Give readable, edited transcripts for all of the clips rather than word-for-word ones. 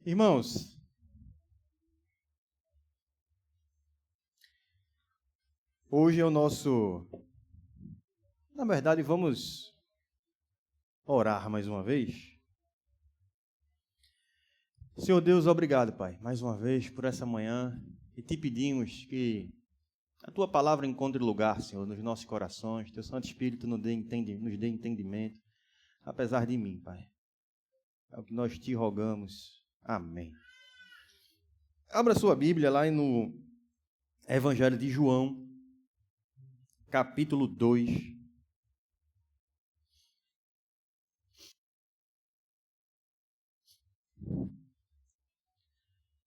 Irmãos, hoje é o nosso... Na verdade, vamos orar mais uma vez. Senhor Deus, obrigado, Pai, mais uma vez por essa manhã, e te pedimos que a Tua palavra encontre lugar, Senhor, nos nossos corações, Teu Santo Espírito nos dê entendimento, apesar de mim, Pai. É o que nós te rogamos. Amém. Abra sua Bíblia lá no Evangelho de João, capítulo 2.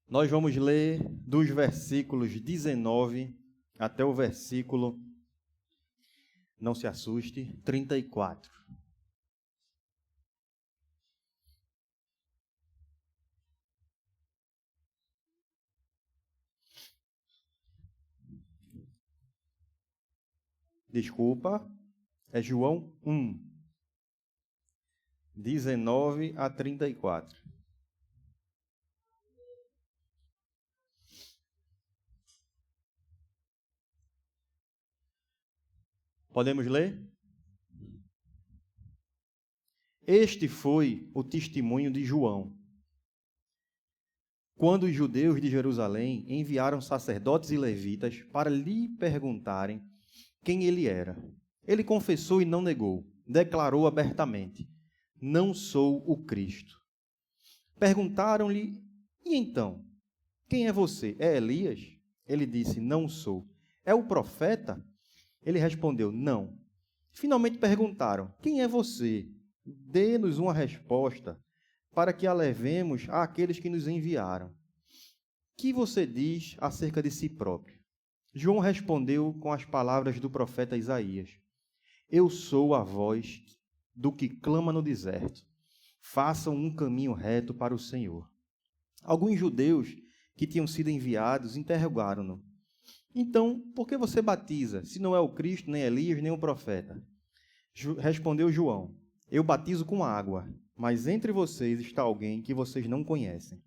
Nós vamos ler dos versículos 19 até o versículo, não se assuste, 34. Desculpa, é João 1, 19 a 34. Podemos ler? Este foi o testemunho de João, quando os judeus de Jerusalém enviaram sacerdotes e levitas para lhe perguntarem quem ele era. Ele confessou e não negou, declarou abertamente: não sou o Cristo. Perguntaram-lhe: e então, quem é você? É Elias? Ele disse: não sou. É o profeta? Ele respondeu: não. Finalmente perguntaram: quem é você? Dê-nos uma resposta para que a levemos àqueles que nos enviaram. Que você diz acerca de si próprio? João respondeu com as palavras do profeta Isaías: eu sou a voz do que clama no deserto. Façam um caminho reto para o Senhor. Alguns judeus que tinham sido enviados interrogaram-no: então, por que você batiza, se não é o Cristo, nem Elias, nem o profeta? Respondeu João: eu batizo com água, mas entre vocês está alguém que vocês não conhecem.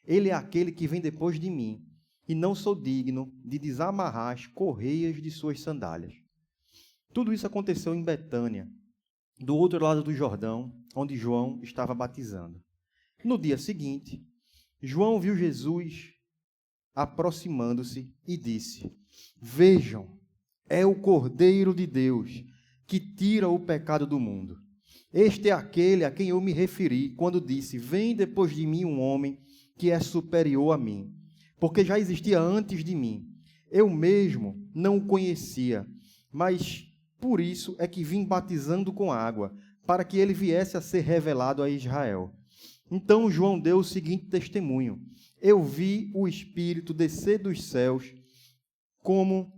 Ele é aquele que vem depois de mim, e não sou digno de desamarrar as correias de suas sandálias. Tudo isso aconteceu em Betânia, do outro lado do Jordão, onde João estava batizando. No dia seguinte, João viu Jesus aproximando-se e disse: vejam, é o Cordeiro de Deus que tira o pecado do mundo. Este é aquele a quem eu me referi quando disse: vem depois de mim um homem que é superior a mim, porque já existia antes de mim. Eu mesmo não o conhecia, mas por isso é que vim batizando com água, para que ele viesse a ser revelado a Israel. Então João deu o seguinte testemunho: eu vi o Espírito descer dos céus como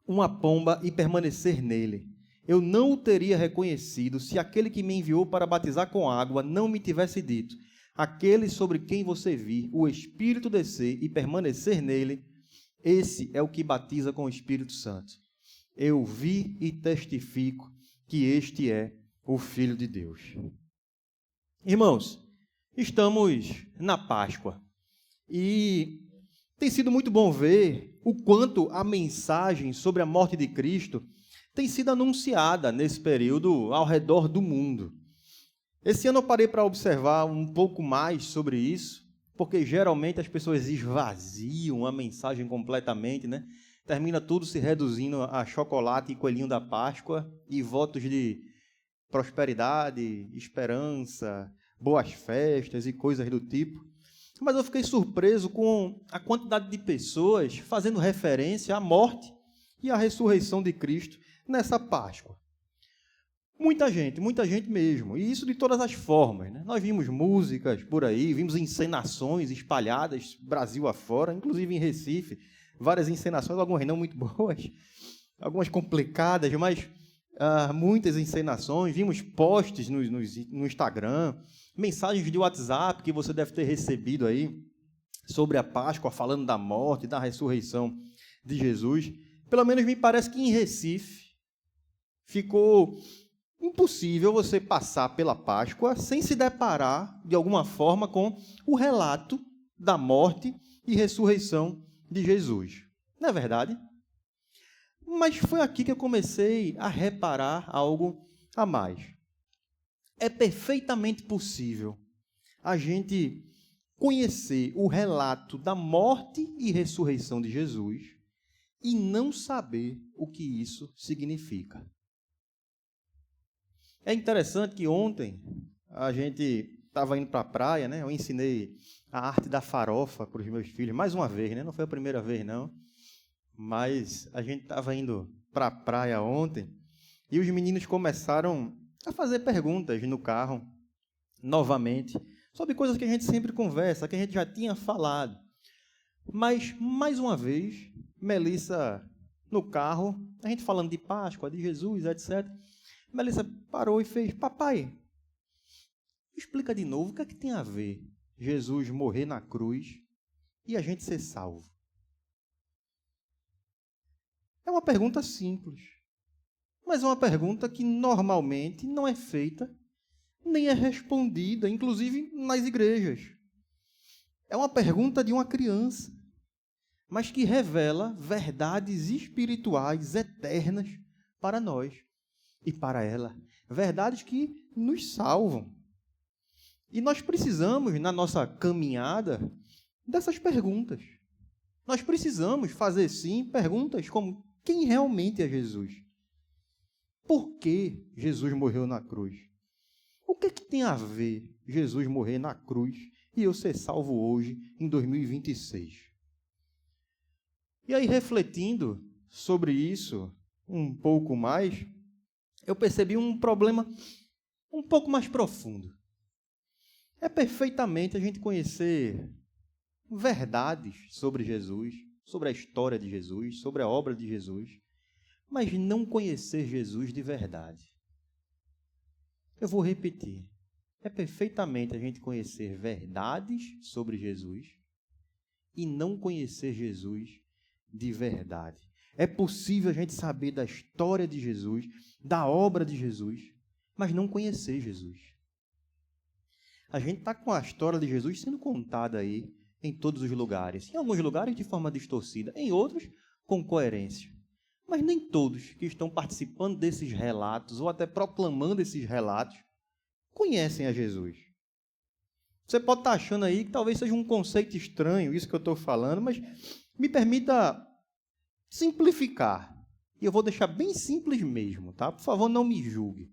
uma pomba e permanecer nele. Eu não o teria reconhecido se aquele que me enviou para batizar com água não me tivesse dito: aquele sobre quem você vir o Espírito descer e permanecer nele, esse é o que batiza com o Espírito Santo. Eu vi e testifico que este é o Filho de Deus. Irmãos, estamos na Páscoa e tem sido muito bom ver o quanto a mensagem sobre a morte de Cristo tem sido anunciada nesse período ao redor do mundo. Esse ano eu parei para observar um pouco mais sobre isso, porque geralmente as pessoas esvaziam a mensagem completamente, né? Termina tudo se reduzindo a chocolate e coelhinho da Páscoa e votos de prosperidade, esperança, boas festas e coisas do tipo. Mas eu fiquei surpreso com a quantidade de pessoas fazendo referência à morte e à ressurreição de Cristo nessa Páscoa. Muita gente mesmo, e isso de todas as formas, né? Nós vimos músicas por aí, vimos encenações espalhadas Brasil afora, inclusive em Recife, várias encenações, algumas não muito boas, algumas complicadas, mas muitas encenações. Vimos posts no Instagram, mensagens de WhatsApp que você deve ter recebido aí sobre a Páscoa, falando da morte, da ressurreição de Jesus. Pelo menos me parece que em Recife ficou impossível você passar pela Páscoa sem se deparar, de alguma forma, com o relato da morte e ressurreição de Jesus. Não é verdade? Mas foi aqui que eu comecei a reparar algo a mais. É perfeitamente possível a gente conhecer o relato da morte e ressurreição de Jesus e não saber o que isso significa. É interessante que ontem a gente estava indo para a praia, né? Eu ensinei a arte da farofa para os meus filhos, mais uma vez, né? Não foi a primeira vez, não. Mas a gente estava indo para a praia ontem e os meninos começaram a fazer perguntas no carro, novamente, sobre coisas que a gente sempre conversa, que a gente já tinha falado. Mas, mais uma vez, Melissa, no carro, a gente falando de Páscoa, de Jesus, etc., Melissa parou e fez: papai, explica de novo o que é que tem a ver Jesus morrer na cruz e a gente ser salvo. É uma pergunta simples, mas é uma pergunta que normalmente não é feita, nem é respondida, inclusive nas igrejas. É uma pergunta de uma criança, mas que revela verdades espirituais eternas para nós e para ela. Verdades que nos salvam. E nós precisamos, na nossa caminhada, dessas perguntas. Nós precisamos fazer, sim, perguntas como: quem realmente é Jesus? Por que Jesus morreu na cruz? O que tem a ver Jesus morrer na cruz e eu ser salvo hoje, em 2026? E aí, refletindo sobre isso um pouco mais, eu percebi um problema um pouco mais profundo. É perfeitamente a gente conhecer verdades sobre Jesus, sobre a história de Jesus, sobre a obra de Jesus, mas não conhecer Jesus de verdade. Eu vou repetir. É perfeitamente a gente conhecer verdades sobre Jesus e não conhecer Jesus de verdade. É possível a gente saber da história de Jesus, da obra de Jesus, mas não conhecer Jesus. A gente está com a história de Jesus sendo contada aí em todos os lugares. Em alguns lugares de forma distorcida, em outros com coerência. Mas nem todos que estão participando desses relatos, ou até proclamando esses relatos, conhecem a Jesus. Você pode estar achando aí que talvez seja um conceito estranho isso que eu estou falando, mas me permita simplificar. E eu vou deixar bem simples mesmo, tá? Por favor, não me julgue.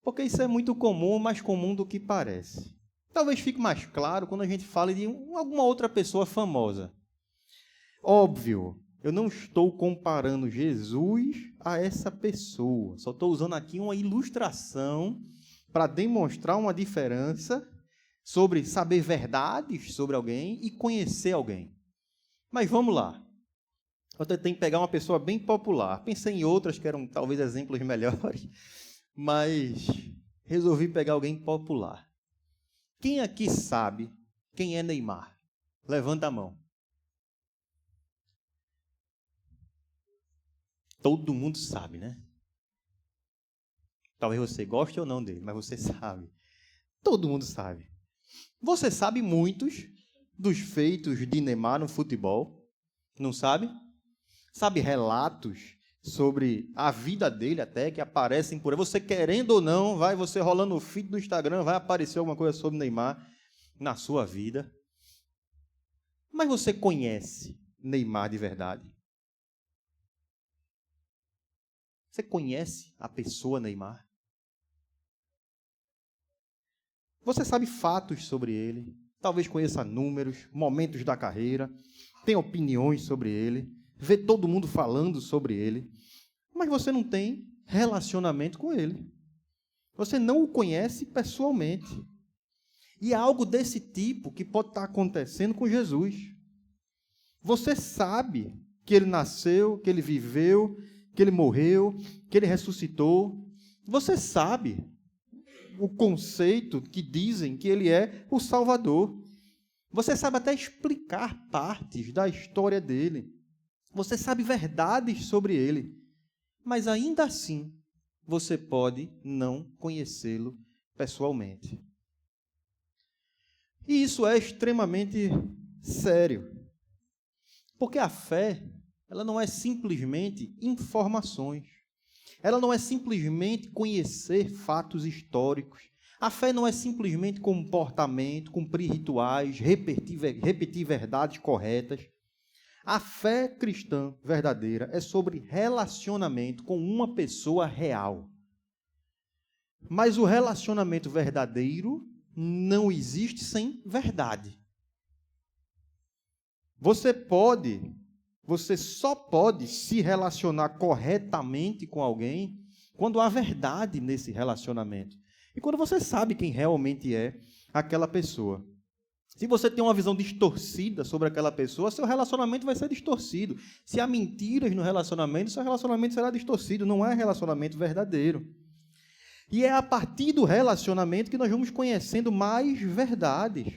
Porque isso é muito comum, mais comum do que parece. Talvez fique mais claro quando a gente fala de alguma outra pessoa famosa. Óbvio, eu não estou comparando Jesus a essa pessoa. Só estou usando aqui uma ilustração para demonstrar uma diferença sobre saber verdades sobre alguém e conhecer alguém. Mas vamos lá. Eu tentei pegar uma pessoa bem popular. Pensei em outras que eram talvez exemplos melhores, mas resolvi pegar alguém popular. Quem aqui sabe quem é Neymar? Levanta a mão. Todo mundo sabe, né? Talvez você goste ou não dele, mas você sabe. Todo mundo sabe. Você sabe muitos dos feitos de Neymar no futebol? Não sabe? Sabe relatos sobre a vida dele até, que aparecem por aí. Você querendo ou não, você rolando o feed do Instagram, vai aparecer alguma coisa sobre Neymar na sua vida. Mas você conhece Neymar de verdade? Você conhece a pessoa Neymar? Você sabe fatos sobre ele, talvez conheça números, momentos da carreira, tem opiniões sobre ele, vê todo mundo falando sobre ele, mas você não tem relacionamento com ele. Você não o conhece pessoalmente. E é algo desse tipo que pode estar acontecendo com Jesus. Você sabe que ele nasceu, que ele viveu, que ele morreu, que ele ressuscitou. Você sabe o conceito que dizem que ele é o Salvador. Você sabe até explicar partes da história dele. Você sabe verdades sobre ele. Mas ainda assim, você pode não conhecê-lo pessoalmente. E isso é extremamente sério. Porque a fé, ela não é simplesmente informações. Ela não é simplesmente conhecer fatos históricos. A fé não é simplesmente comportamento, cumprir rituais, repetir verdades corretas. A fé cristã verdadeira é sobre relacionamento com uma pessoa real. Mas o relacionamento verdadeiro não existe sem verdade. Você só pode se relacionar corretamente com alguém quando há verdade nesse relacionamento. E quando você sabe quem realmente é aquela pessoa. Se você tem uma visão distorcida sobre aquela pessoa, seu relacionamento vai ser distorcido. Se há mentiras no relacionamento, seu relacionamento será distorcido. Não é relacionamento verdadeiro. E é a partir do relacionamento que nós vamos conhecendo mais verdades.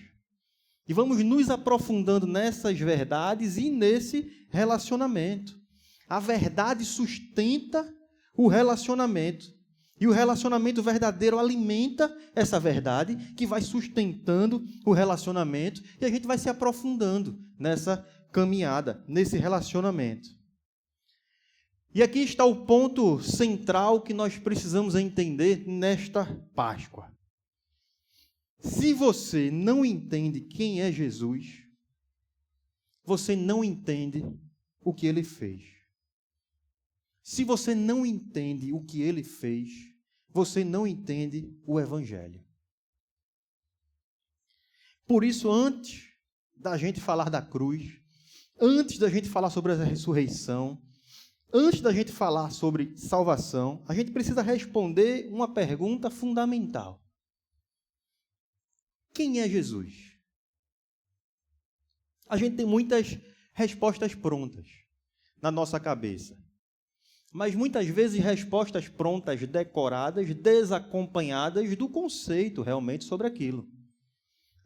E vamos nos aprofundando nessas verdades e nesse relacionamento. A verdade sustenta o relacionamento. E o relacionamento verdadeiro alimenta essa verdade que vai sustentando o relacionamento e a gente vai se aprofundando nessa caminhada, nesse relacionamento. E aqui está o ponto central que nós precisamos entender nesta Páscoa. Se você não entende quem é Jesus, você não entende o que ele fez. Se você não entende o que ele fez, você não entende o Evangelho. Por isso, antes da gente falar da cruz, antes da gente falar sobre a ressurreição, antes da gente falar sobre salvação, a gente precisa responder uma pergunta fundamental. Quem é Jesus? A gente tem muitas respostas prontas na nossa cabeça. Mas muitas vezes respostas prontas, decoradas, desacompanhadas do conceito realmente sobre aquilo.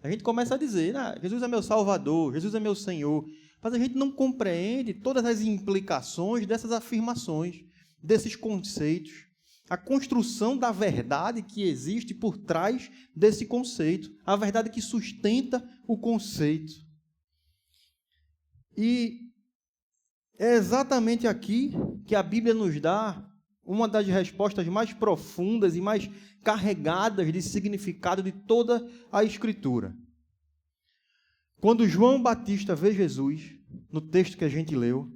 A gente começa a dizer, Jesus é meu Salvador, Jesus é meu Senhor, mas a gente não compreende todas as implicações dessas afirmações, desses conceitos, a construção da verdade que existe por trás desse conceito, a verdade que sustenta o conceito. E é exatamente aqui que a Bíblia nos dá uma das respostas mais profundas e mais carregadas de significado de toda a Escritura. Quando João Batista vê Jesus, no texto que a gente leu,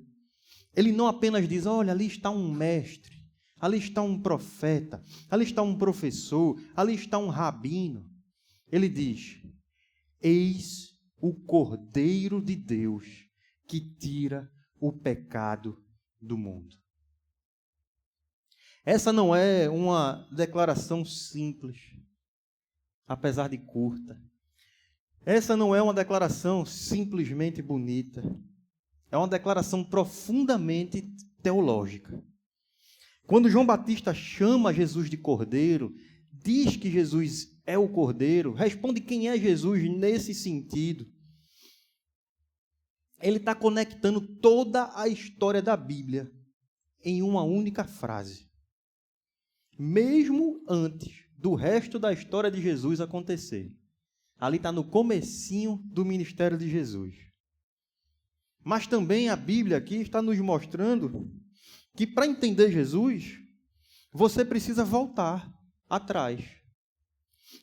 ele não apenas diz, olha, ali está um mestre, ali está um profeta, ali está um professor, ali está um rabino. Ele diz, eis o Cordeiro de Deus que tira o pecado do mundo. Essa não é uma declaração simples, apesar de curta. Essa não é uma declaração simplesmente bonita. É uma declaração profundamente teológica. Quando João Batista chama Jesus de Cordeiro, diz que Jesus é o Cordeiro, responde quem é Jesus nesse sentido. Ele está conectando toda a história da Bíblia em uma única frase. Mesmo antes do resto da história de Jesus acontecer. Ali está no comecinho do ministério de Jesus. Mas também a Bíblia aqui está nos mostrando que para entender Jesus, você precisa voltar atrás.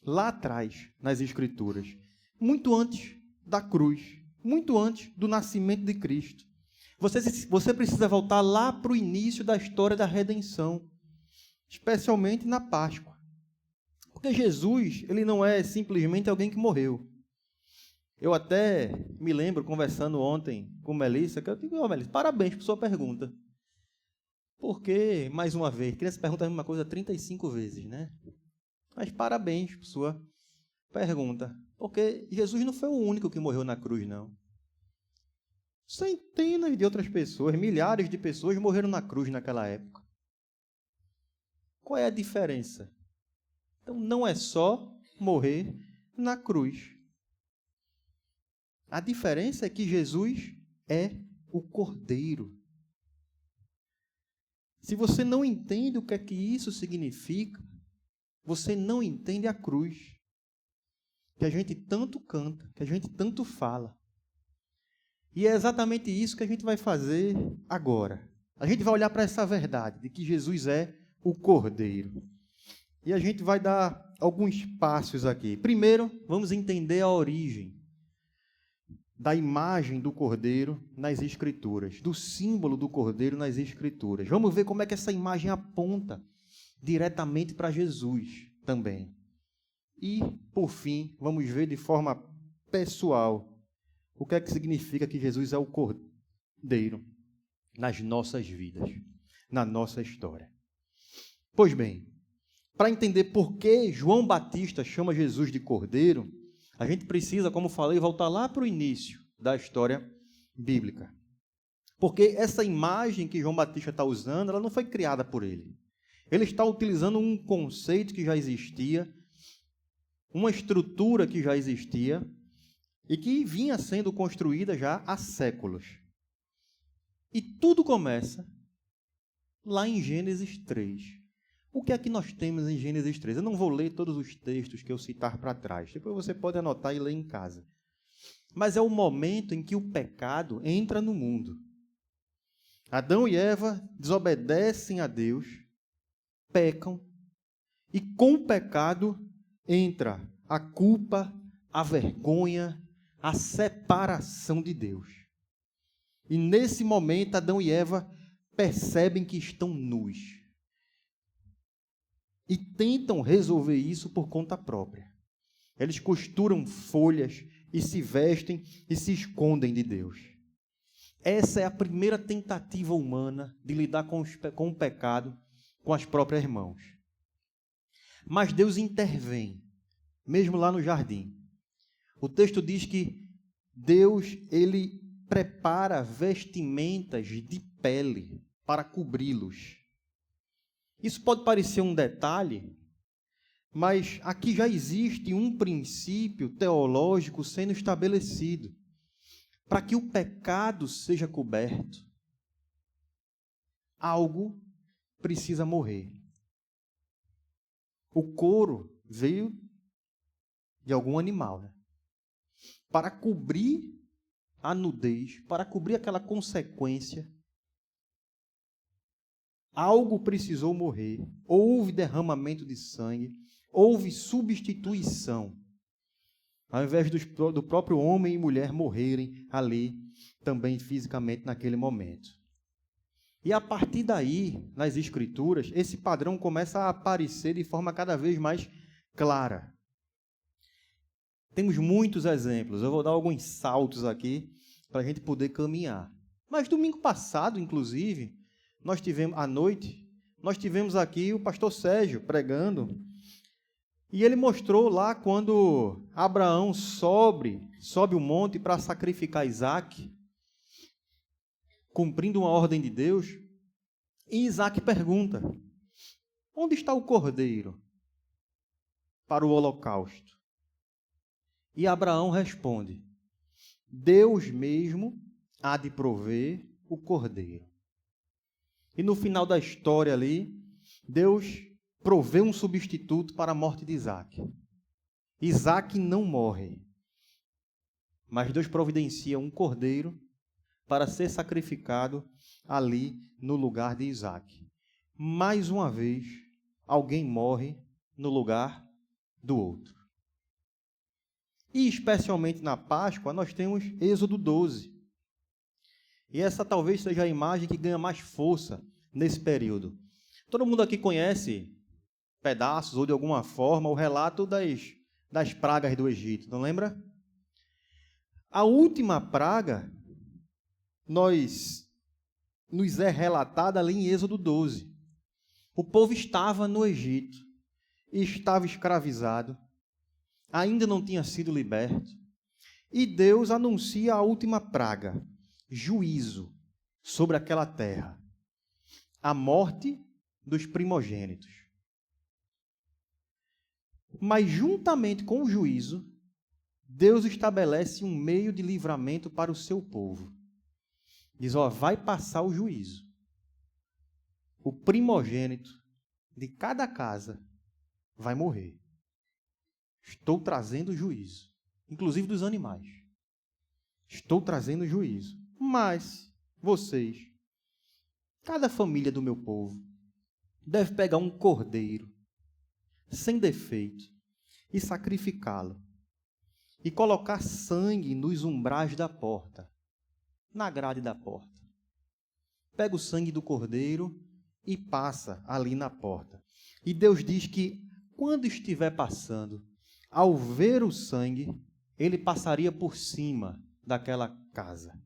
Lá atrás, nas Escrituras. Muito antes da cruz. Muito antes do nascimento de Cristo. Você precisa voltar lá para o início da história da redenção, especialmente na Páscoa. Porque Jesus, ele não é simplesmente alguém que morreu. Eu até me lembro, conversando ontem com Melissa, que eu digo, Melissa, parabéns por sua pergunta. Porque, mais uma vez, criança pergunta a mesma coisa 35 vezes, né? Mas parabéns por sua pergunta. Porque Jesus não foi o único que morreu na cruz, não. Centenas de outras pessoas, milhares de pessoas morreram na cruz naquela época. Qual é a diferença? Então, não é só morrer na cruz. A diferença é que Jesus é o Cordeiro. Se você não entende o que é que isso significa, você não entende a cruz, que a gente tanto canta, que a gente tanto fala. E é exatamente isso que a gente vai fazer agora. A gente vai olhar para essa verdade, de que Jesus é o Cordeiro. E a gente vai dar alguns passos aqui. Primeiro, vamos entender a origem da imagem do Cordeiro nas Escrituras, do símbolo do Cordeiro nas Escrituras. Vamos ver como é que essa imagem aponta diretamente para Jesus também. E, por fim, vamos ver de forma pessoal o que é que significa que Jesus é o Cordeiro nas nossas vidas, na nossa história. Pois bem, para entender por que João Batista chama Jesus de Cordeiro, a gente precisa, como falei, voltar lá para o início da história bíblica. Porque essa imagem que João Batista está usando, ela não foi criada por ele. Ele está utilizando um conceito que já existia, uma estrutura que já existia e que vinha sendo construída já há séculos. E tudo começa lá em Gênesis 3. O que é que nós temos em Gênesis 3? Eu não vou ler todos os textos que eu citar para trás. Depois você pode anotar e ler em casa. Mas é o momento em que o pecado entra no mundo. Adão e Eva desobedecem a Deus, pecam, e com o pecado entra a culpa, a vergonha, a separação de Deus. E nesse momento, Adão e Eva percebem que estão nus. E tentam resolver isso por conta própria. Eles costuram folhas e se vestem e se escondem de Deus. Essa é a primeira tentativa humana de lidar com o pecado com as próprias mãos. Mas Deus intervém, mesmo lá no jardim. O texto diz que Deus, ele prepara vestimentas de pele para cobri-los. Isso pode parecer um detalhe, mas aqui já existe um princípio teológico sendo estabelecido. Para que o pecado seja coberto, algo precisa morrer. O couro veio de algum animal, né? Para cobrir a nudez, para cobrir aquela consequência, algo precisou morrer, houve derramamento de sangue, houve substituição. Ao invés do próprio homem e mulher morrerem ali, também fisicamente naquele momento. E a partir daí, nas Escrituras, esse padrão começa a aparecer de forma cada vez mais clara. Temos muitos exemplos, eu vou dar alguns saltos aqui para a gente poder caminhar. Mas domingo passado, inclusive, à noite, nós tivemos aqui o pastor Sérgio pregando, e ele mostrou lá quando Abraão sobe o monte para sacrificar Isaque, cumprindo uma ordem de Deus, e Isaque pergunta: onde está o cordeiro para o holocausto? E Abraão responde: Deus mesmo há de prover o cordeiro. E no final da história ali, Deus provê um substituto para a morte de Isaque. Isaque não morre, mas Deus providencia um cordeiro para ser sacrificado ali no lugar de Isaque. Mais uma vez, alguém morre no lugar do outro. E especialmente na Páscoa, nós temos Êxodo 12. E essa talvez seja a imagem que ganha mais força nesse período. Todo mundo aqui conhece pedaços ou de alguma forma o relato das pragas do Egito, não lembra? A última praga nos é relatada ali em Êxodo 12. O povo estava no Egito, estava escravizado, ainda não tinha sido liberto, e Deus anuncia a última praga, juízo sobre aquela terra, a morte dos primogênitos. Mas juntamente com o juízo, Deus estabelece um meio de livramento para o seu povo. Diz, vai passar o juízo. o primogênito de cada casa vai morrer. Estou trazendo juízo, inclusive dos animais. Estou trazendo juízo. Mas vocês, cada família do meu povo, deve pegar um cordeiro sem defeito e sacrificá-lo e colocar sangue nos umbrais da porta, na grade da porta. Pega o sangue do cordeiro e passa ali na porta. E Deus diz que quando estiver passando, ao ver o sangue, ele passaria por cima daquela casa.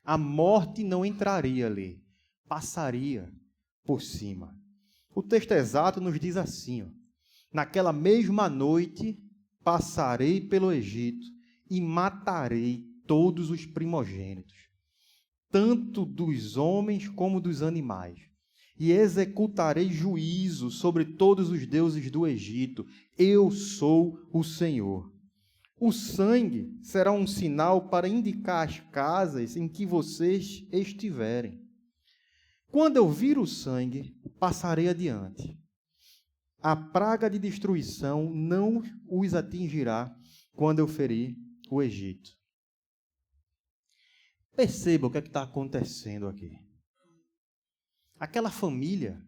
A morte não entraria ali, passaria por cima. O texto exato nos diz assim, ó: naquela mesma noite passarei pelo Egito e matarei todos os primogênitos, tanto dos homens como dos animais, e executarei juízo sobre todos os deuses do Egito. Eu sou o Senhor. O sangue será um sinal para indicar as casas em que vocês estiverem. Quando eu vir o sangue, passarei adiante. A praga de destruição não os atingirá quando eu ferir o Egito. Perceba o que é que está acontecendo aqui. Aquela família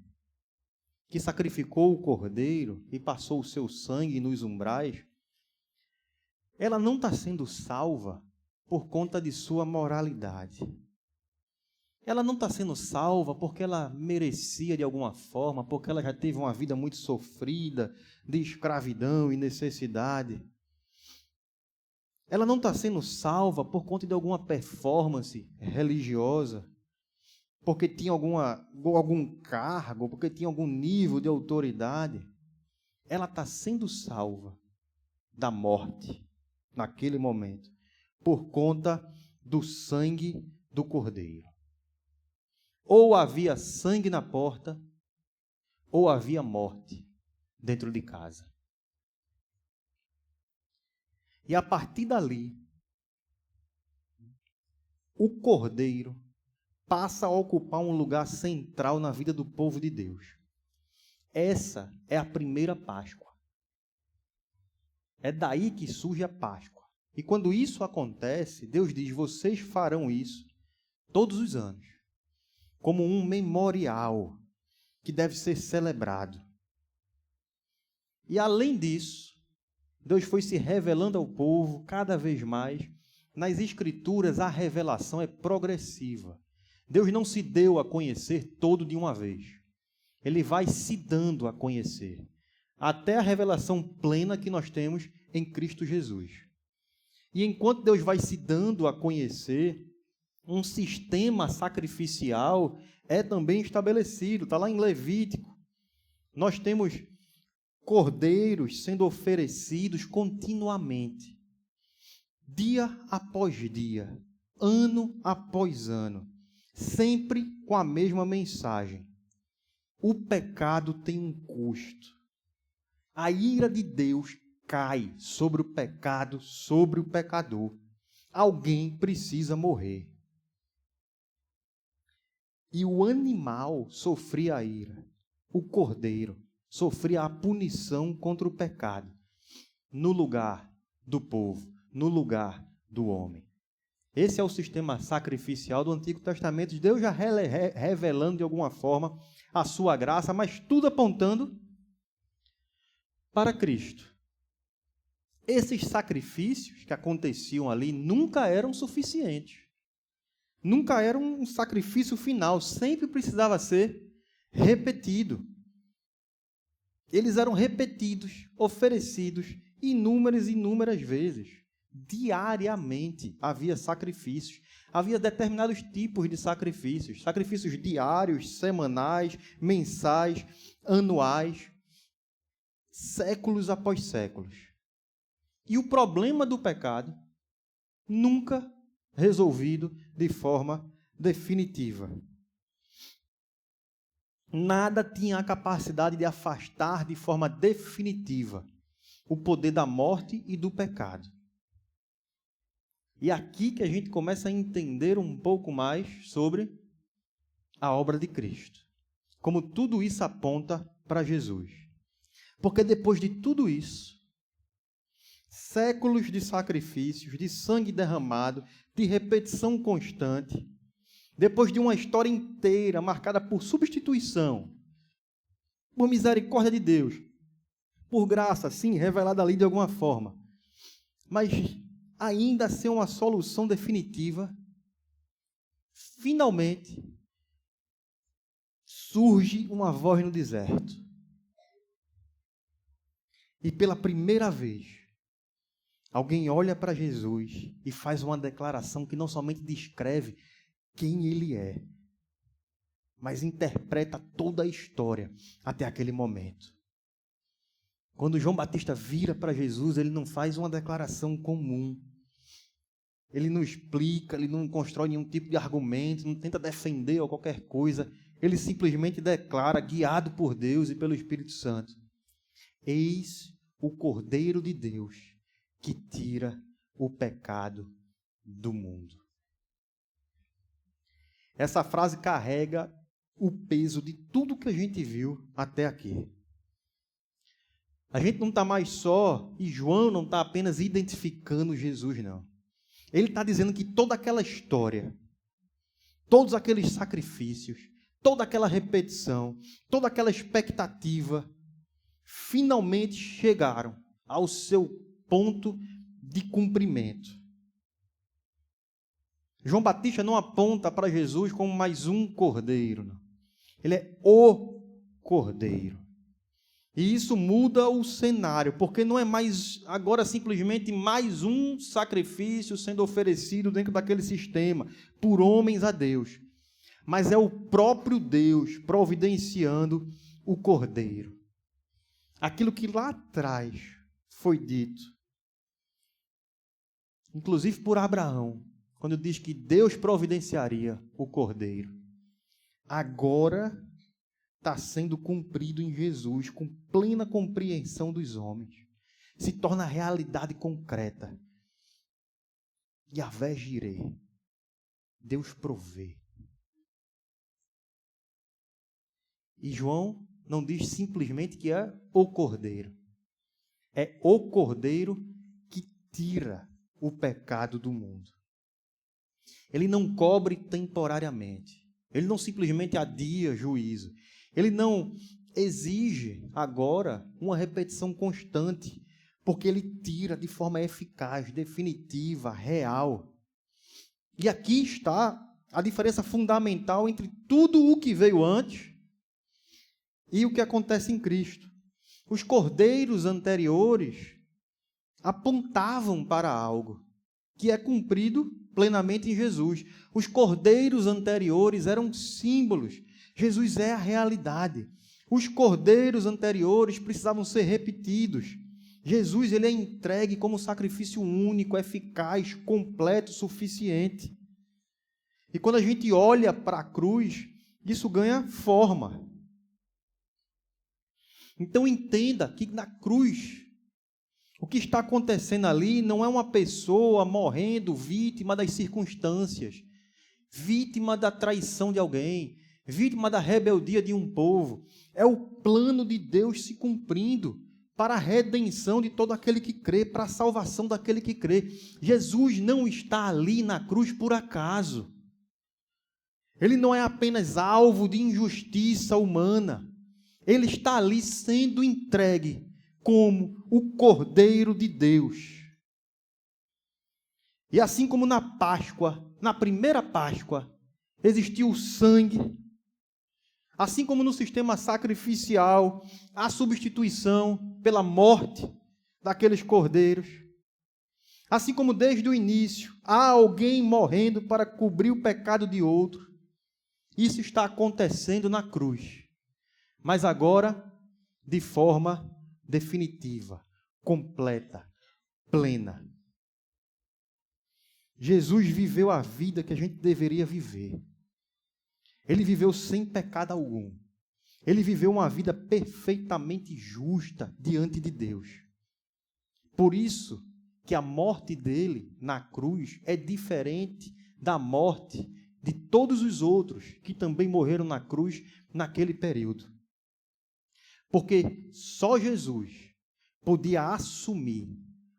que sacrificou o cordeiro e passou o seu sangue nos umbrais, ela não está sendo salva por conta de sua moralidade. Ela não está sendo salva porque ela merecia de alguma forma, porque ela já teve uma vida muito sofrida, de escravidão e necessidade. Ela não está sendo salva por conta de alguma performance religiosa, porque tinha algum cargo, porque tinha algum nível de autoridade. Ela está sendo salva da morte, naquele momento, por conta do sangue do cordeiro. Ou havia sangue na porta, ou havia morte dentro de casa. E a partir dali, o cordeiro passa a ocupar um lugar central na vida do povo de Deus. Essa é a primeira Páscoa. É daí que surge a Páscoa. E quando isso acontece, Deus diz: vocês farão isso todos os anos, como um memorial que deve ser celebrado. E além disso, Deus foi se revelando ao povo cada vez mais. Nas Escrituras, a revelação é progressiva. Deus não se deu a conhecer todo de uma vez. Ele vai se dando a conhecer, até a revelação plena que nós temos em Cristo Jesus. E enquanto Deus vai se dando a conhecer, um sistema sacrificial é também estabelecido. Está lá em Levítico. Nós temos cordeiros sendo oferecidos continuamente, dia após dia, ano após ano, sempre com a mesma mensagem: o pecado tem um custo. A ira de Deus cai sobre o pecado, sobre o pecador. Alguém precisa morrer. E o animal sofria a ira, o cordeiro sofria a punição contra o pecado, no lugar do povo, no lugar do homem. Esse é o sistema sacrificial do Antigo Testamento, Deus já revelando de alguma forma a sua graça, mas tudo apontando para Cristo. Esses sacrifícios que aconteciam ali nunca eram suficientes. Nunca era um sacrifício final, sempre precisava ser repetido. Eles eram repetidos, oferecidos inúmeras vezes. Diariamente havia sacrifícios. Havia determinados tipos de sacrifícios. Sacrifícios diários, semanais, mensais, anuais. Séculos após séculos. E o problema do pecado nunca resolvido de forma definitiva. Nada tinha a capacidade de afastar de forma definitiva o poder da morte e do pecado. E aqui que a gente começa a entender um pouco mais sobre a obra de Cristo. como tudo isso aponta para Jesus. Porque depois de tudo isso, séculos de sacrifícios, de sangue derramado, de repetição constante, depois de uma história inteira marcada por substituição, por misericórdia de Deus, por graça, sim, revelada ali de alguma forma, mas ainda sem uma solução definitiva, finalmente surge uma voz no deserto. E pela primeira vez, alguém olha para Jesus e faz uma declaração que não somente descreve quem ele é, mas interpreta toda a história até aquele momento. Quando João Batista vira para Jesus, ele não faz uma declaração comum. Ele não explica, ele não constrói nenhum tipo de argumento, não tenta defender ou qualquer coisa. Ele simplesmente declara, guiado por Deus e pelo Espírito Santo: eis o Cordeiro de Deus que tira o pecado do mundo. Essa frase carrega o peso de tudo que a gente viu até aqui. A gente não está mais só, e João não está apenas identificando Jesus, não. Ele está dizendo que toda aquela história, todos aqueles sacrifícios, toda aquela repetição, toda aquela expectativa, finalmente chegaram ao seu ponto de cumprimento. João Batista não aponta para Jesus como mais um cordeiro, não. Ele é o cordeiro. E isso muda o cenário, porque não é mais agora simplesmente mais um sacrifício sendo oferecido dentro daquele sistema, por homens a Deus. Mas é o próprio Deus providenciando o cordeiro. Aquilo que lá atrás foi dito, inclusive por Abraão, quando diz que Deus providenciaria o cordeiro, agora está sendo cumprido em Jesus, com plena compreensão dos homens. Se torna realidade concreta. Yahvé Jireh, Deus provê. E João não diz simplesmente que é o Cordeiro. É o Cordeiro que tira o pecado do mundo. Ele não cobre temporariamente. Ele não simplesmente adia juízo. Ele não exige agora uma repetição constante, porque ele tira de forma eficaz, definitiva, real. E aqui está a diferença fundamental entre tudo o que veio antes e o que acontece em Cristo. Os cordeiros anteriores apontavam para algo que é cumprido plenamente em Jesus. Os cordeiros anteriores eram símbolos. Jesus é a realidade. Os cordeiros anteriores precisavam ser repetidos. Jesus, ele é entregue como sacrifício único, eficaz, completo, suficiente. E quando a gente olha para a cruz, isso ganha forma. Então entenda que na cruz, o que está acontecendo ali não é uma pessoa morrendo vítima das circunstâncias, vítima da traição de alguém, vítima da rebeldia de um povo. É o plano de Deus se cumprindo para a redenção de todo aquele que crê, para a salvação daquele que crê. Jesus não está ali na cruz por acaso. Ele não é apenas alvo de injustiça humana. Ele está ali sendo entregue como o Cordeiro de Deus. E assim como na Páscoa, na primeira Páscoa, existiu o sangue, assim como no sistema sacrificial, a substituição pela morte daqueles cordeiros, assim como desde o início há alguém morrendo para cobrir o pecado de outro, isso está acontecendo na cruz, mas agora de forma definitiva, completa, plena. Jesus viveu a vida que a gente deveria viver. Ele viveu sem pecado algum. Ele viveu uma vida perfeitamente justa diante de Deus. Por isso que a morte dele na cruz é diferente da morte de todos os outros que também morreram na cruz naquele período. Porque só Jesus podia assumir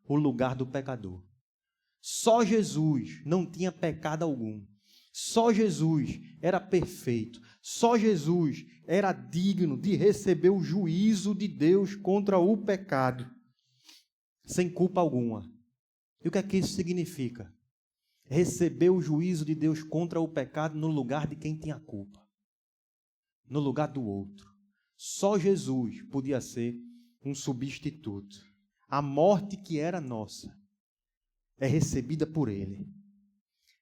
o lugar do pecador. Só Jesus não tinha pecado algum. Só Jesus era perfeito. Só Jesus era digno de receber o juízo de Deus contra o pecado, sem culpa alguma. E o que é que isso significa? Receber o juízo de Deus contra o pecado no lugar de quem tinha culpa, no lugar do outro. Só Jesus podia ser um substituto. A morte que era nossa é recebida por Ele.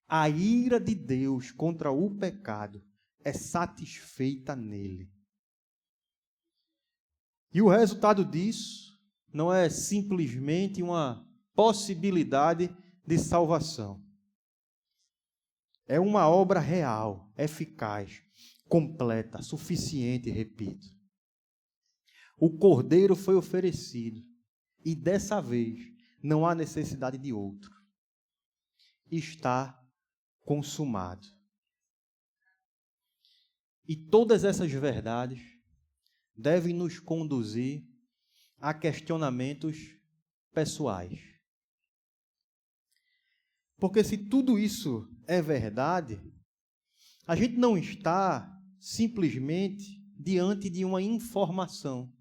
A ira de Deus contra o pecado é satisfeita nele. E o resultado disso não é simplesmente uma possibilidade de salvação. É uma obra real, eficaz, completa, suficiente, repito. O Cordeiro foi oferecido e dessa vez não há necessidade de outro. Está consumado. E todas essas verdades devem nos conduzir a questionamentos pessoais. Porque se tudo isso é verdade, a gente não está simplesmente diante de uma informação,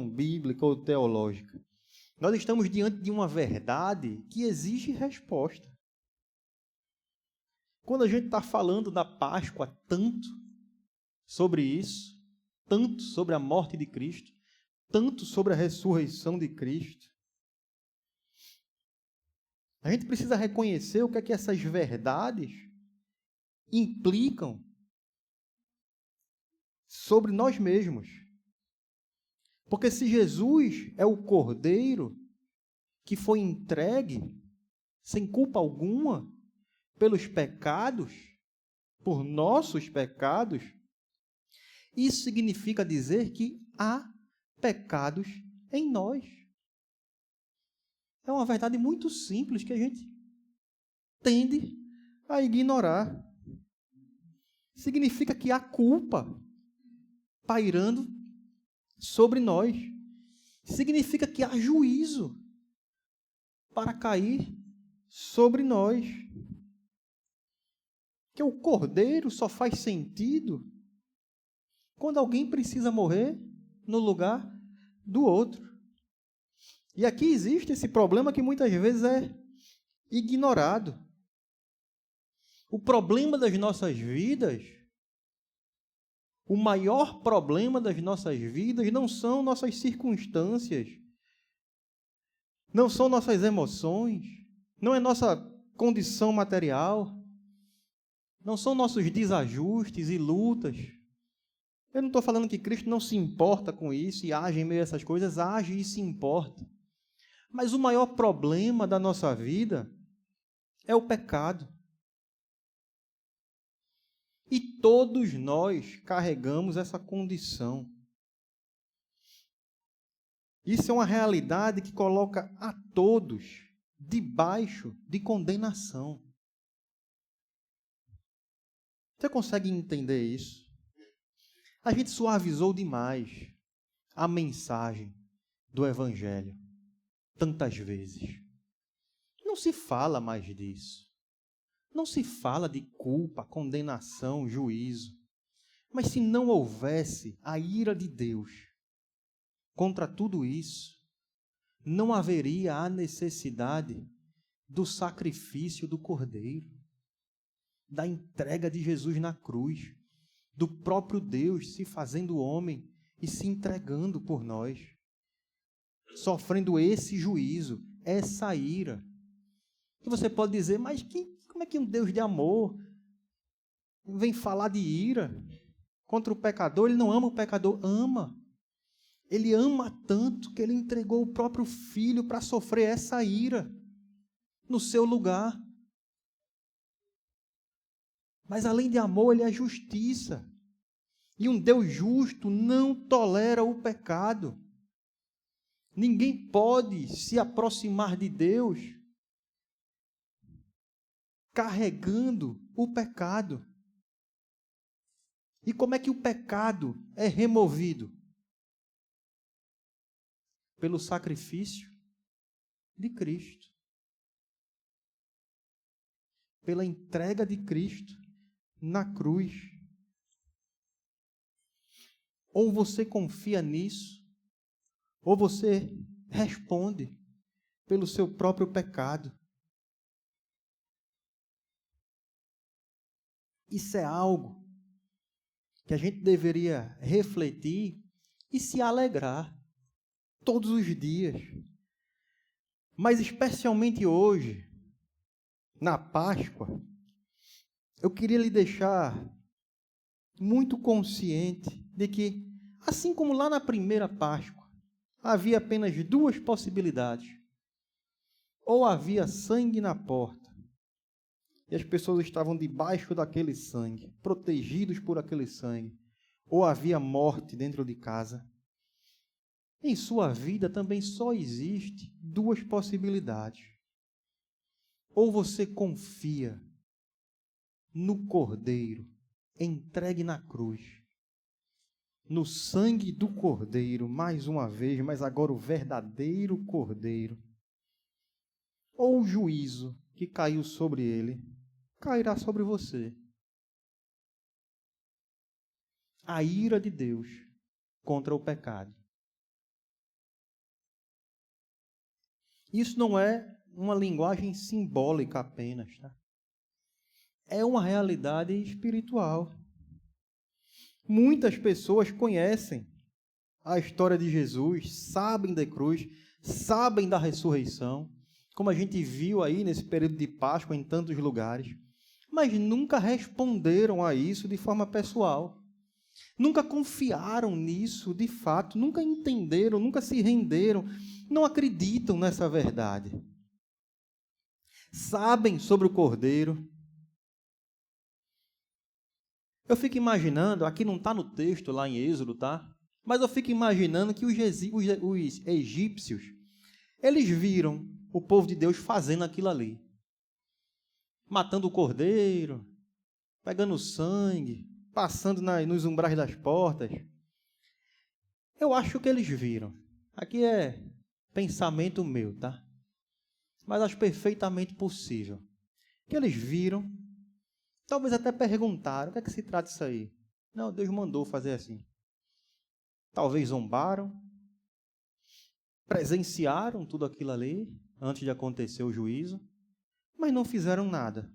bíblica ou teológica. Nós estamos diante de uma verdade que exige resposta. Quando a gente está falando da Páscoa tanto sobre isso, tanto sobre a morte de Cristo, tanto sobre a ressurreição de Cristo, a gente precisa reconhecer o que é que essas verdades implicam sobre nós mesmos. Porque se Jesus é o Cordeiro que foi entregue sem culpa alguma pelos pecados, por nossos pecados, isso significa dizer que há pecados em nós. É uma verdade muito simples que a gente tende a ignorar. Significa que há culpa pairando sobre nós. Significa que há juízo para cair sobre nós. Que o Cordeiro só faz sentido quando alguém precisa morrer no lugar do outro. E aqui existe esse problema que muitas vezes é ignorado. O problema das nossas vidas, o maior problema das nossas vidas não são nossas circunstâncias, não são nossas emoções, não é nossa condição material, não são nossos desajustes e lutas. Eu não estou falando que Cristo não se importa com isso e age em meio a essas coisas, age e se importa. Mas o maior problema da nossa vida é o pecado. E todos nós carregamos essa condição. Isso é uma realidade que coloca a todos debaixo de condenação. Você consegue entender isso? A gente suavizou demais a mensagem do Evangelho, tantas vezes. Não se fala mais disso. Não se fala de culpa, condenação, juízo. Mas se não houvesse a ira de Deus contra tudo isso, não haveria a necessidade do sacrifício do Cordeiro, da entrega de Jesus na cruz, do próprio Deus se fazendo homem e se entregando por nós, sofrendo esse juízo, essa ira. E você pode dizer, mas como é que um Deus de amor vem falar de ira contra o pecador? Ele não ama o pecador, ama. Ele ama tanto que ele entregou o próprio Filho para sofrer essa ira no seu lugar. Mas além de amor, ele é justiça. E um Deus justo não tolera o pecado. Ninguém pode se aproximar de Deus carregando o pecado. E como é que o pecado é removido? Pelo sacrifício de Cristo. Pela entrega de Cristo na cruz. Ou você confia nisso, ou você responde pelo seu próprio pecado. Isso é algo que a gente deveria refletir e se alegrar todos os dias. Mas especialmente hoje, na Páscoa, eu queria lhe deixar muito consciente de que, assim como lá na primeira Páscoa, havia apenas duas possibilidades. Ou havia sangue na porta, e as pessoas estavam debaixo daquele sangue, protegidos por aquele sangue, ou havia morte dentro de casa. Em sua vida também só existe duas possibilidades. Ou você confia no Cordeiro entregue na cruz, no sangue do Cordeiro, mais uma vez, mas agora o verdadeiro Cordeiro, ou o juízo que caiu sobre ele, cairá sobre você. A ira de Deus contra o pecado. Isso não é uma linguagem simbólica apenas, tá? É uma realidade espiritual. Muitas pessoas conhecem a história de Jesus, sabem da cruz, sabem da ressurreição, como a gente viu aí nesse período de Páscoa em tantos lugares, mas nunca responderam a isso de forma pessoal. Nunca confiaram nisso de fato, nunca entenderam, nunca se renderam, não acreditam nessa verdade. Sabem sobre o Cordeiro. Eu fico imaginando, aqui não está no texto lá em Êxodo, tá? Mas eu fico imaginando que os egípcios, eles viram o povo de Deus fazendo aquilo ali. Matando o cordeiro, pegando sangue, passando nos umbrais das portas. Eu acho que eles viram. Aqui é pensamento meu, tá? Mas acho perfeitamente possível. Que eles viram, talvez até perguntaram, o que é que se trata disso aí? Não, Deus mandou fazer assim. Talvez zombaram, presenciaram tudo aquilo ali, antes de acontecer o juízo, mas não fizeram nada.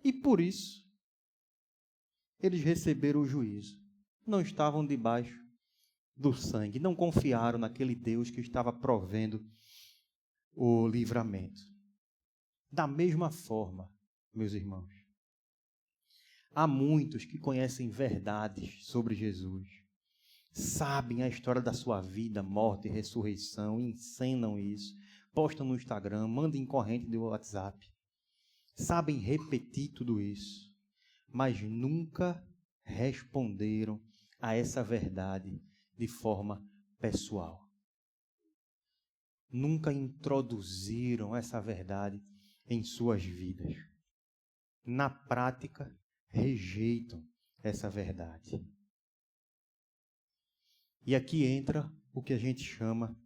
E por isso, eles receberam o juízo. Não estavam debaixo do sangue, não confiaram naquele Deus que estava provendo o livramento. Da mesma forma, meus irmãos, há muitos que conhecem verdades sobre Jesus, sabem a história da sua vida, morte e ressurreição, encenam isso, postam no Instagram, mandam em corrente do WhatsApp, sabem repetir tudo isso, mas nunca responderam a essa verdade de forma pessoal. Nunca introduziram essa verdade em suas vidas. Na prática, rejeitam essa verdade. E aqui entra o que a gente chama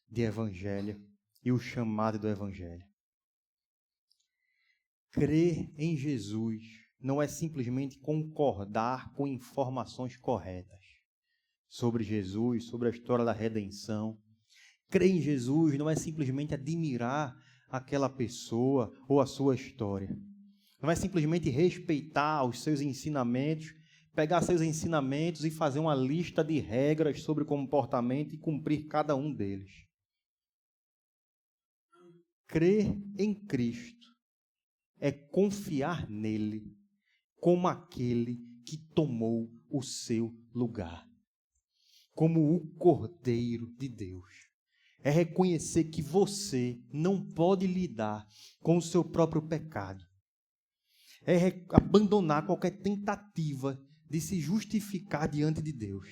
de evangelho e o chamado do evangelho. Crer em Jesus não é simplesmente concordar com informações corretas sobre Jesus, sobre a história da redenção. Crer em Jesus não é simplesmente admirar aquela pessoa ou a sua história. Não é simplesmente respeitar os seus ensinamentos, pegar seus ensinamentos e fazer uma lista de regras sobre comportamento e cumprir cada um deles. Crer em Cristo é confiar nele como aquele que tomou o seu lugar, como o Cordeiro de Deus. É reconhecer que você não pode lidar com o seu próprio pecado. É abandonar qualquer tentativa de se justificar diante de Deus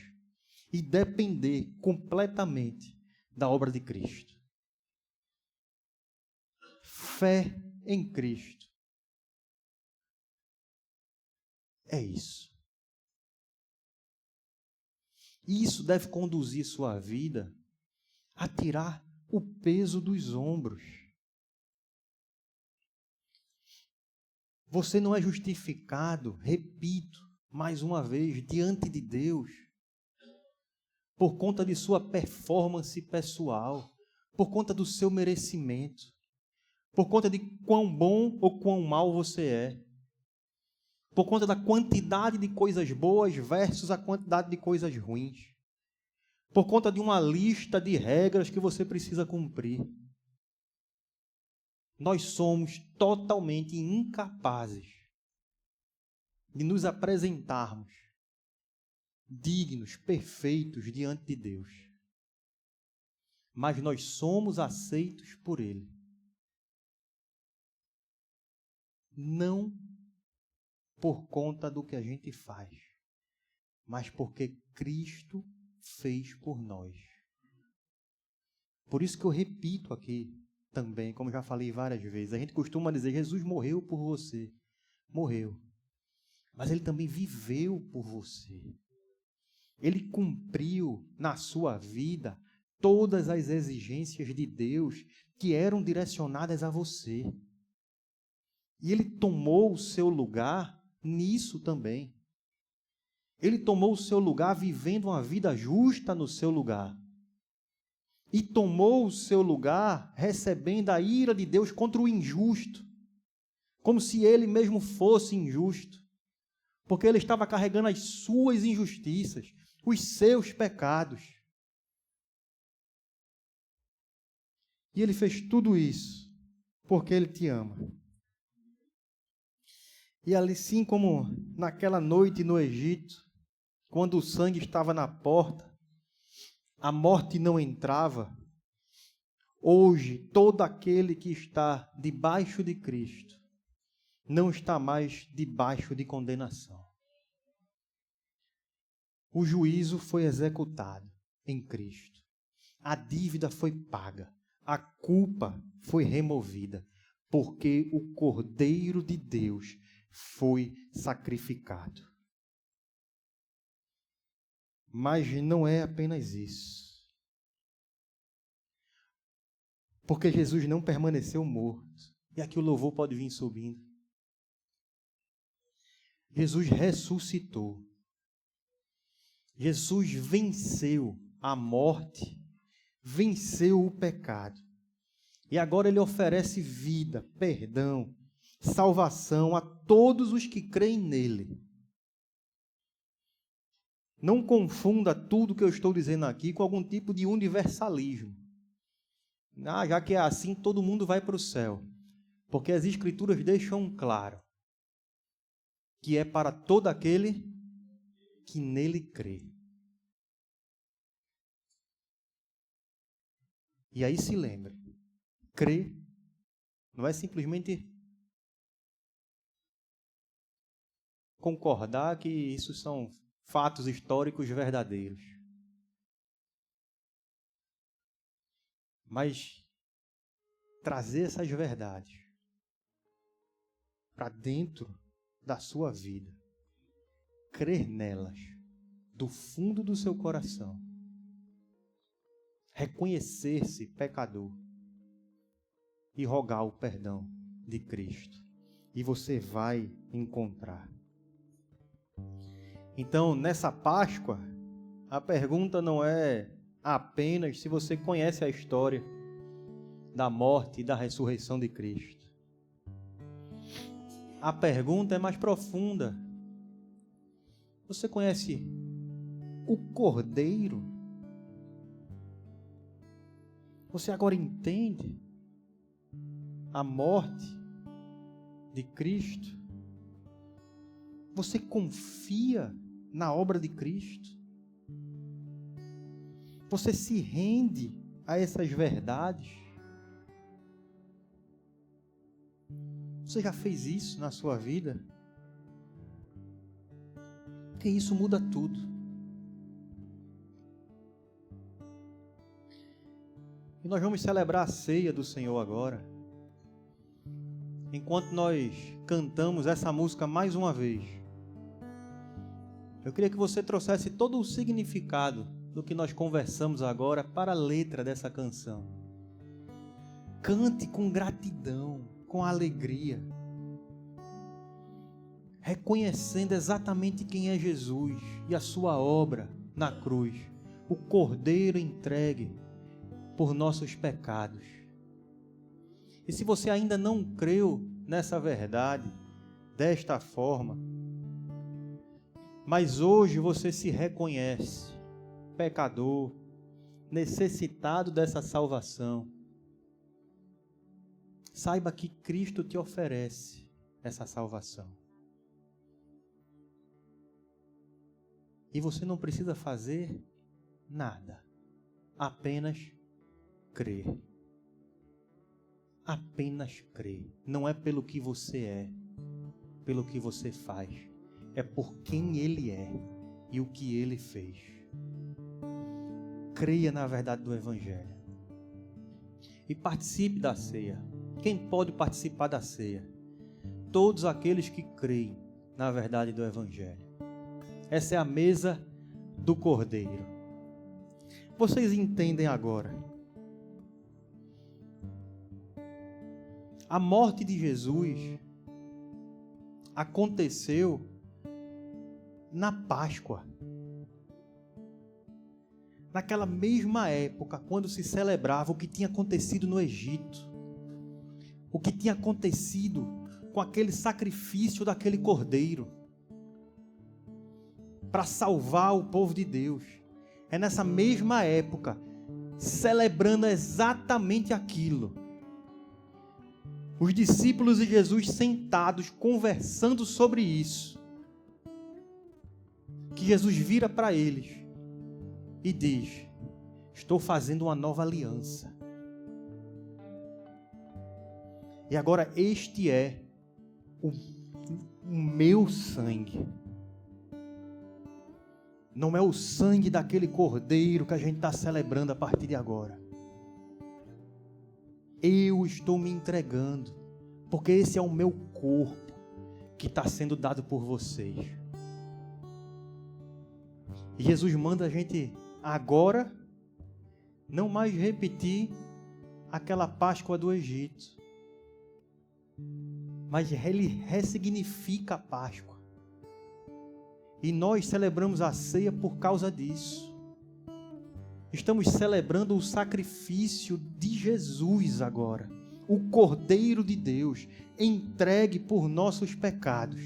e depender completamente da obra de Cristo. Fé em Cristo. É isso. E isso deve conduzir sua vida a tirar o peso dos ombros. Você não é justificado, repito, mais uma vez, diante de Deus, por conta de sua performance pessoal, por conta do seu merecimento, por conta de quão bom ou quão mal você é, por conta da quantidade de coisas boas versus a quantidade de coisas ruins, por conta de uma lista de regras que você precisa cumprir. Nós somos totalmente incapazes de nos apresentarmos dignos, perfeitos diante de Deus. Mas nós somos aceitos por Ele. Não por conta do que a gente faz, mas porque Cristo fez por nós. Por isso que eu repito aqui também, como já falei várias vezes, a gente costuma dizer, Jesus morreu por você. Morreu. Mas Ele também viveu por você. Ele cumpriu na sua vida todas as exigências de Deus que eram direcionadas a você. E Ele tomou o seu lugar nisso também. Ele tomou o seu lugar vivendo uma vida justa no seu lugar. E tomou o seu lugar recebendo a ira de Deus contra o injusto, como se Ele mesmo fosse injusto, porque Ele estava carregando as suas injustiças, os seus pecados. E Ele fez tudo isso porque Ele te ama. E assim como naquela noite no Egito, quando o sangue estava na porta, a morte não entrava, hoje todo aquele que está debaixo de Cristo não está mais debaixo de condenação. O juízo foi executado em Cristo. A dívida foi paga. A culpa foi removida, porque o Cordeiro de Deus foi sacrificado. Mas não é apenas isso. Porque Jesus não permaneceu morto. E aqui o louvor pode vir subindo. Jesus ressuscitou. Jesus venceu a morte, venceu o pecado. E agora Ele oferece vida, perdão, salvação a todos os que creem nele. Não confunda tudo que eu estou dizendo aqui com algum tipo de universalismo. Já que é assim, todo mundo vai para o céu. Porque as Escrituras deixam claro que é para todo aquele que nele crê. E aí se lembre, crer não é simplesmente concordar que isso são fatos históricos verdadeiros. Mas trazer essas verdades para dentro da sua vida, crer nelas do fundo do seu coração, reconhecer-se pecador e rogar o perdão de Cristo. E você vai encontrar. Então, nessa Páscoa, a pergunta não é apenas se você conhece a história da morte e da ressurreição de Cristo. A pergunta é mais profunda. Você conhece o Cordeiro? Você agora entende a morte de Cristo? Você confia na obra de Cristo? Você se rende a essas verdades? Você já fez isso na sua vida? Porque isso muda tudo. E nós vamos celebrar a ceia do Senhor agora. enquanto nós cantamos essa música mais uma vez, eu queria que você trouxesse todo o significado do que nós conversamos agora para a letra dessa canção. Cante com gratidão, com alegria, reconhecendo exatamente quem é Jesus e a sua obra na cruz, o Cordeiro entregue por nossos pecados. E se você ainda não creu nessa verdade, desta forma, mas hoje você se reconhece pecador, necessitado dessa salvação, saiba que Cristo te oferece essa salvação. E você não precisa fazer nada, apenas crer. Apenas crer. Não é pelo que você é, pelo que você faz. É por quem Ele é e o que Ele fez. Creia na verdade do Evangelho. E participe da ceia. Quem pode participar da ceia? Todos aqueles que creem na verdade do Evangelho. Essa é a mesa do Cordeiro. Vocês entendem agora? A morte de Jesus aconteceu na Páscoa. Naquela mesma época, quando se celebrava o que tinha acontecido no Egito. O que tinha acontecido com aquele sacrifício daquele cordeiro para salvar o povo de Deus. É nessa mesma época, celebrando exatamente aquilo, os discípulos e Jesus sentados, conversando sobre isso, que Jesus vira para eles e diz: estou fazendo uma nova aliança. E agora este é o meu sangue. Não é o sangue daquele cordeiro que a gente está celebrando a partir de agora. Eu estou me entregando, porque esse é o meu corpo que está sendo dado por vocês. E Jesus manda a gente agora não mais repetir aquela Páscoa do Egito, mas Ele ressignifica a Páscoa. E nós celebramos a ceia por causa disso. Estamos celebrando o sacrifício de Jesus agora, o Cordeiro de Deus, entregue por nossos pecados.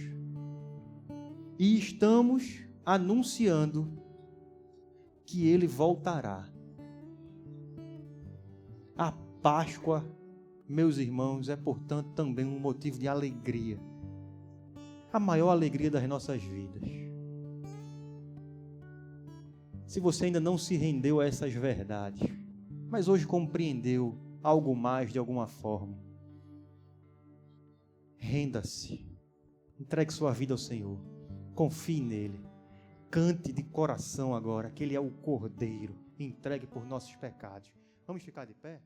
E estamos anunciando que Ele voltará. A Páscoa, meus irmãos, é portanto também um motivo de alegria. A maior alegria das nossas vidas. Se você ainda não se rendeu a essas verdades, mas hoje compreendeu algo mais de alguma forma, renda-se, entregue sua vida ao Senhor, confie nele, cante de coração agora que Ele é o Cordeiro, entregue por nossos pecados. Vamos ficar de pé?